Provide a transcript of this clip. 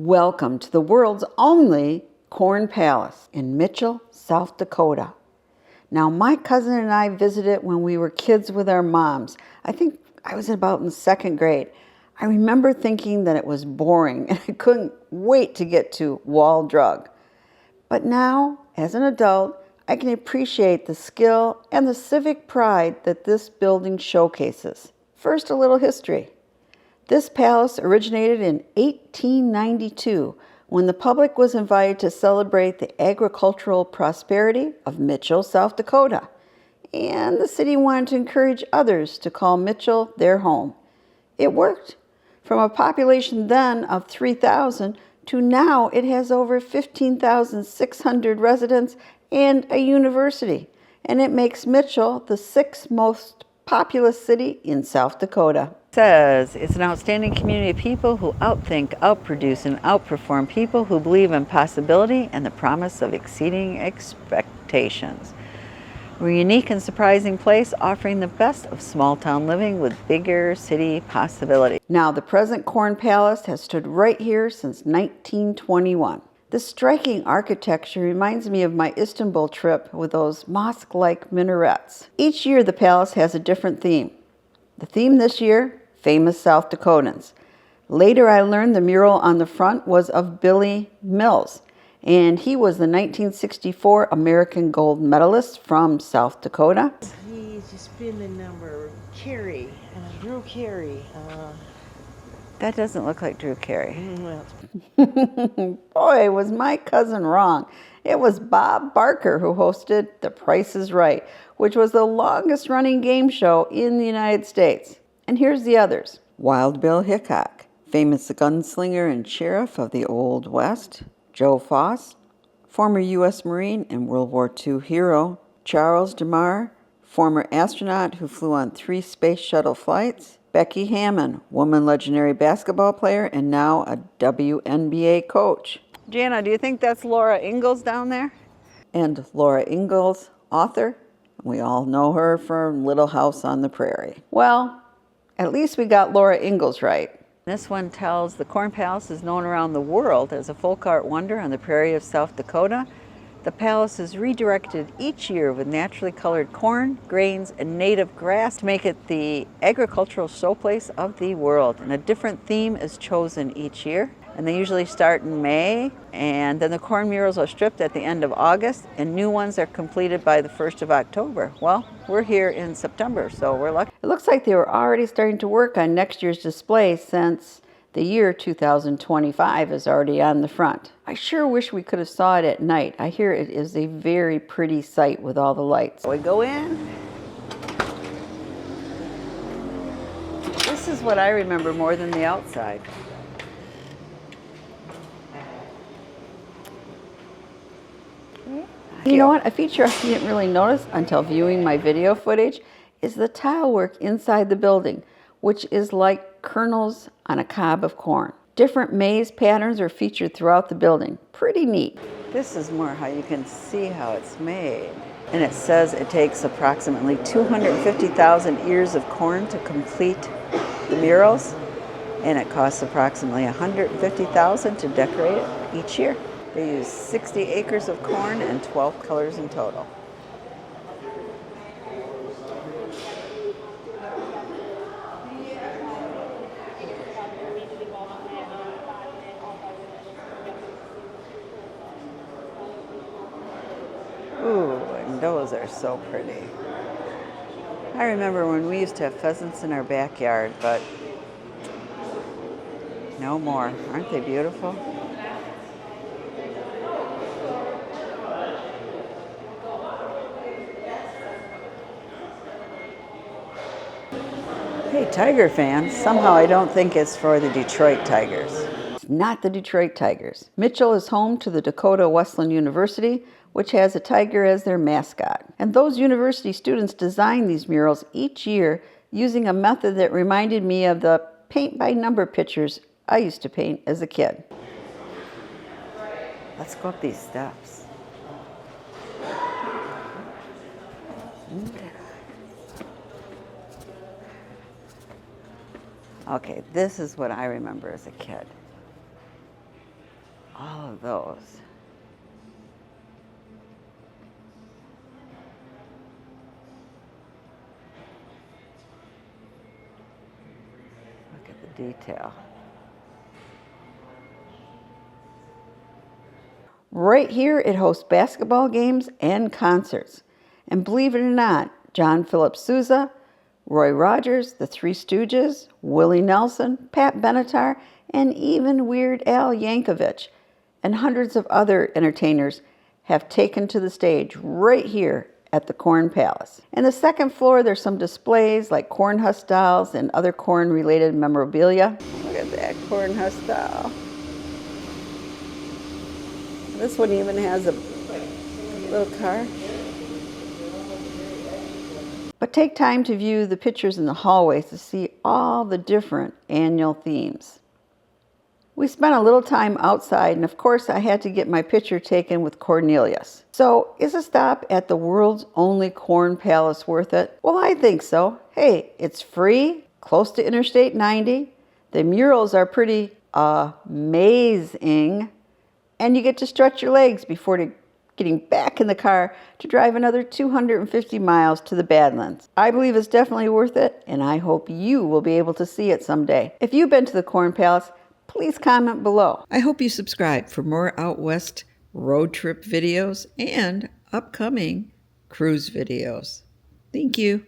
Welcome to the world's only corn palace in Mitchell, South Dakota. Now, my cousin and I visited when we were kids with our moms. I think I was about in second grade. I remember thinking that it was boring and I couldn't wait to get to Wall Drug. But now, as an adult, I can appreciate the skill and the civic pride that this building showcases. First, a little history. This palace originated in 1892 when the public was invited to celebrate the agricultural prosperity of Mitchell, South Dakota. And the city wanted to encourage others to call Mitchell their home. It worked. From a population then of 3,000 to now it has over 15,600 residents and a university. And it makes Mitchell the sixth most populous city in South Dakota. Says it's an outstanding community of people who outthink, outproduce, and outperform people who believe in possibility and the promise of exceeding expectations. We're a unique and surprising place offering the best of small town living with bigger city possibilities. Now, the present Corn Palace has stood right here since 1921. This striking architecture reminds me of my Istanbul trip with those mosque-like minarets. Each year the palace has a different theme. The theme this year, famous South Dakotans. Later I learned the mural on the front was of Billy Mills, and he was the 1964 American gold medalist from South Dakota. He's just been the number Carey, Drew Carey. That doesn't look like Drew Carey. Well, Boy, was my cousin wrong. It was Bob Barker who hosted The Price is Right, which was the longest running game show in the United States. And here's the others. Wild Bill Hickok, famous gunslinger and sheriff of the Old West. Joe Foss, former U.S. Marine and World War II hero. Charles DeMar, former astronaut who flew on 3 space shuttle flights. Becky Hammon, woman legendary basketball player and now a WNBA coach. Jana, do you think that's Laura Ingalls down there? And Laura Ingalls, author. We all know her from Little House on the Prairie. Well, at least we got Laura Ingalls right. This one tells the Corn Palace is known around the world as a folk art wonder on the prairie of South Dakota. The palace is redirected each year with naturally colored corn, grains, and native grass to make it the agricultural showplace of the world. And a different theme is chosen each year. And they usually start in May, and then the corn murals are stripped at the end of August, and new ones are completed by the 1st of October. Well, we're here in September, so we're lucky. It looks like they were already starting to work on next year's display since the year 2025 is already on the front. I sure wish we could have saw it at night. I hear it is a very pretty sight with all the lights. We go in. This is what I remember more than the outside. You know what? A feature I didn't really notice until viewing my video footage is the tile work inside the building, which is like kernels on a cob of corn. Different maize patterns are featured throughout the building. Pretty neat. This is more how you can see how it's made. And it says it takes approximately 250,000 ears of corn to complete the murals, and it costs approximately $150,000 to decorate it each year. They use 60 acres of corn and 12 colors in total. Ooh, and those are so pretty. I remember when we used to have pheasants in our backyard, but no more. Aren't they beautiful? Hey, Tiger fans, somehow I don't think it's for the Detroit Tigers. It's not the Detroit Tigers. Mitchell is home to the Dakota Wesleyan University, which has a tiger as their mascot. And those university students design these murals each year using a method that reminded me of the paint-by-number pictures I used to paint as a kid. Let's go up these steps. Okay, this is what I remember as a kid. all of those. Look at the detail. Right here, it hosts basketball games and concerts. And believe it or not, John Philip Sousa, Roy Rogers, the Three Stooges, Willie Nelson, Pat Benatar, and even Weird Al Yankovic, and hundreds of other entertainers have taken to the stage right here at the Corn Palace. In the second floor, there's some displays like corn husk dolls and other corn-related memorabilia. Look at that corn husk doll. This one even has a little car. But take time to view the pictures in the hallways to see all the different annual themes. We spent a little time outside, and of course I had to get my picture taken with Cornelius. So, is a stop at the world's only corn palace worth it? Well, I think so. Hey, it's free, close to Interstate 90. The murals are pretty amazing. And you get to stretch your legs before getting back in the car to drive another 250 miles to the Badlands. I believe it's definitely worth it, and I hope you will be able to see it someday. If you've been to the Corn Palace, please comment below. I hope you subscribe for more out west road trip videos and upcoming cruise videos. Thank you.